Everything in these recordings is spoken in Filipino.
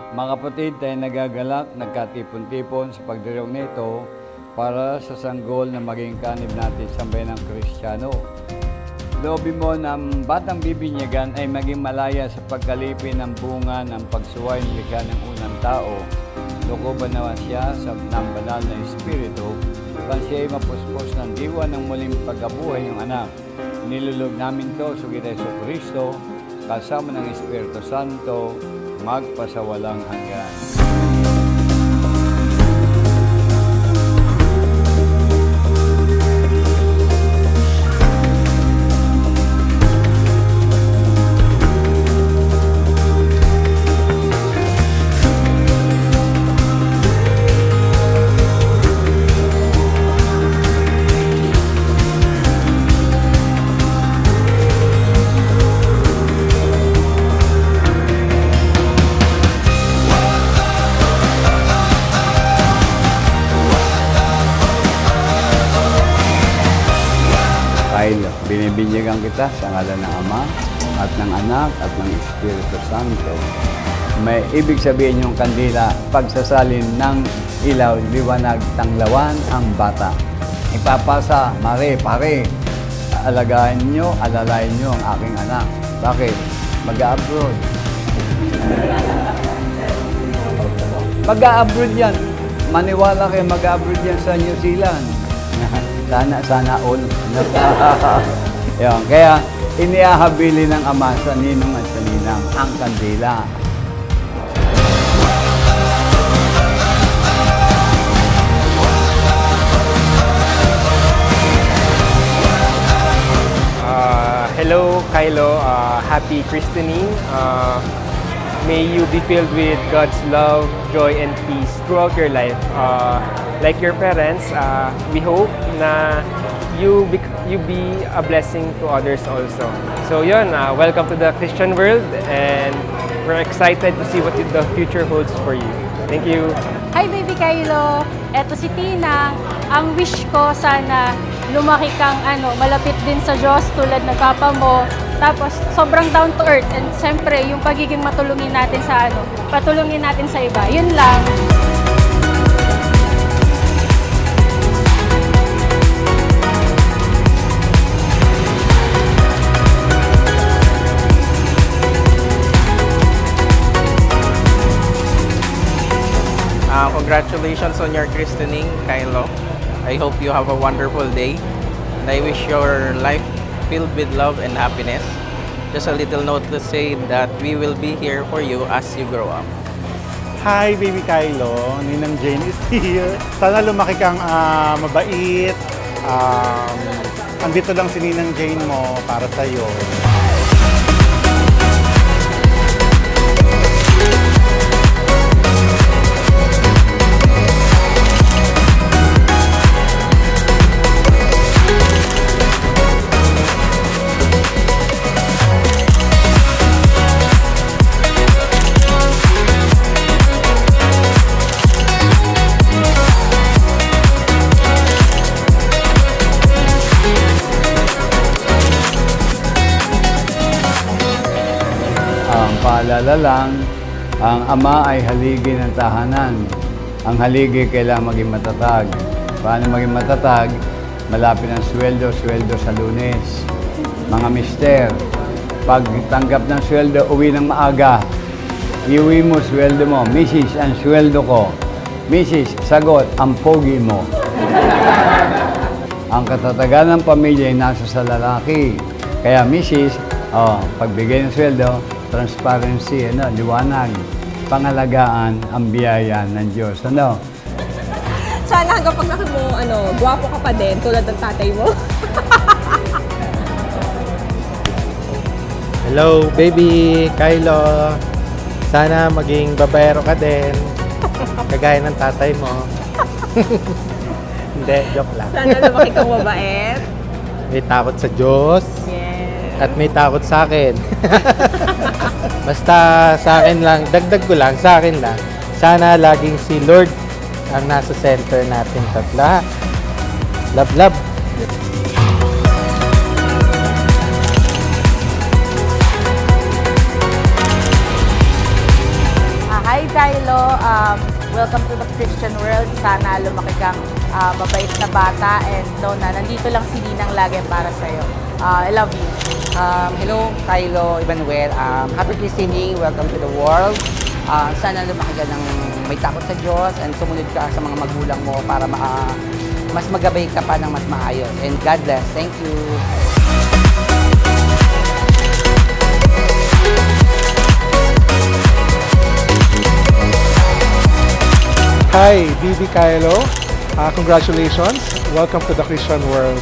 Mga kapatid, tayo nagagalak, nagkatipon-tipon sa pagdiriwang nito para sa sanggol na maging kanib natin sa bayan ng Kristiyano. Loobin mo na ang batang bibinyagan ay maging malaya sa pagkalipin ng bunga ng pagsuway ng likha ng unang tao. Lukuban naman siya sa ng banal na Espiritu, upang siya ay mapuspos ng diwa ng muling pagkabuhay ng anak. Nilulog namin to sa Jesu Kristo, kasama ng Espiritu Santo, magpasawalang hanggan. Kyle, binibinyagan kita sa ngalan ng Ama at ng Anak at ng Espiritu Santo. May ibig sabihin yung kandila, pagsasalin ng ilaw, liwanag, tanglawan ang bata. Ipapasa, mare, pare, alagahin nyo, alalayan nyo ang aking anak. Bakit? Mag-a-abroad. Mag-a-abroad yan. Maniwala kayo, mag-a-abroad yan sa New Zealand. Sana all. Yan. Kaya inihahabili ng Ama sa ninong at sa ninang ang kandila. Hello, Kylo. Happy christening. May you be filled with God's love, joy, and peace throughout your life. Like your parents, we hope na you be a blessing to others also. So yun, welcome to the Christian world, and we're excited to see what the future holds for you. Thank you. Hi Baby Kylo! Eto si Tina. Ang wish ko sana lumaki kang malapit din sa Diyos tulad ng papa mo. Tapos sobrang down to earth, and siyempre yung pagiging matulungin natin sa patulungin natin sa iba. Yun lang. Congratulations on your christening, Kylo. I hope you have a wonderful day. And I wish your life filled with love and happiness. Just a little note to say that we will be here for you as you grow up. Hi, Baby Kylo. Ninang Jane is here. Sana lumaki kang mabait. Andito lang si Ninang Jane mo para sa'yo. Paalala lang, ang Ama ay haligi ng tahanan. Ang haligi kailangan maging matatag. Paano maging matatag? Malapit ang sweldo sa Lunes. Mga mister, pag tanggap ng sweldo, uwi ng maaga. Iuwi mo sweldo mo. Mrs., ang sweldo ko. Mrs., sagot, ang pogi mo. Ang katatagan ng pamilya ay nasa sa lalaki. Kaya Mrs., pagbigay ng sweldo, transparency, liwanag, pangalagaan ang biyaya ng Diyos. Sana hanggang pag laki mo, gwapo ka pa din, tulad ng tatay mo. Hello, baby Kylo. Sana maging babayero ka din. Kagaya ng tatay mo. Hindi, joke lang. Sana lumaki kang mabait. May takot sa Diyos. Yes. At may takot sa akin. Basta sa akin lang, dagdag ko lang, sa akin lang. Sana laging si Lord ang nasa center natin tatla. Love, love. Hi Kylo, welcome to the Christian world. Sana lumaki kang mabait na bata and know na nandito lang si Ninang lagi para sa'yo. I love you. Hello, Kylo Emmanuel. Happy christening. Welcome to the world. Sana lumaki ka ng may takot sa Diyos and sumunod ka sa mga magulang mo para mas magabay ka pa ng mas maayos. And God bless. Thank you. Hi, BB Kylo. Congratulations. Welcome to the Christian world.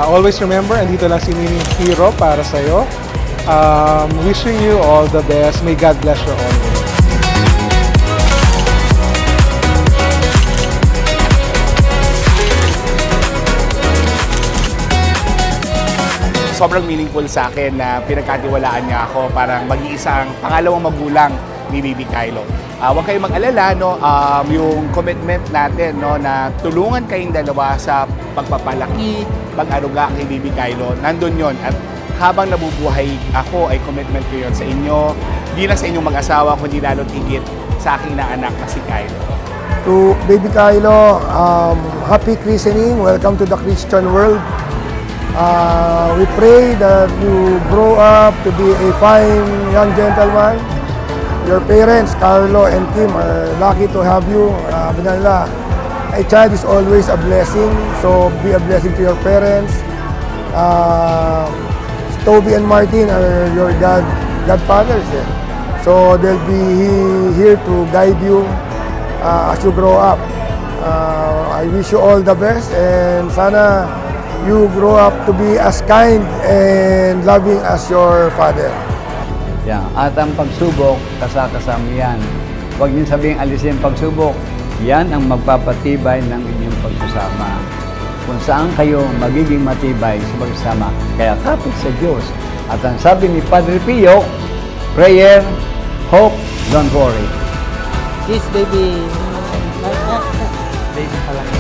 Always remember, andito lang si Nining Hero para sa'yo. Wishing you all the best. May God bless you always. Sobrang meaningful sa akin na pinagkatiwalaan niya ako parang mag-iisang pangalawang magulang ni BB Kylo. Huwag kayong mag-alala, no? Yung commitment natin, no, na tulungan kayong dalawa sa pagpapalaki, pag-aruga kay BB Kylo, nandun yon. At habang nabubuhay ako, ay commitment ko yun sa inyo, hindi lang sa inyong mag-asawa, kundi lalo't higit sa aking na anak na si Kylo. To Baby Kylo, happy christening. Welcome to the Christian world. We pray that you grow up to be a fine young gentleman. Your parents, Carlo and Kim, are lucky to have you. Sabi nila, a child is always a blessing, so be a blessing to your parents. Toby and Martin are your godfathers. So they'll be here to guide you as you grow up. I wish you all the best and sana you grow up to be as kind and loving as your father. Yan. At ang pagsubok, kasama yan. Huwag niyo sabihing alisin ang pagsubok. Yan ang magpapatibay ng inyong pagsasama. Kung saan kayo magiging matibay sa pagsasama. Kaya kapit sa Diyos. At ang sabi ni Padre Pio, prayer, hope, don't worry. Kiss, baby. Baby pala.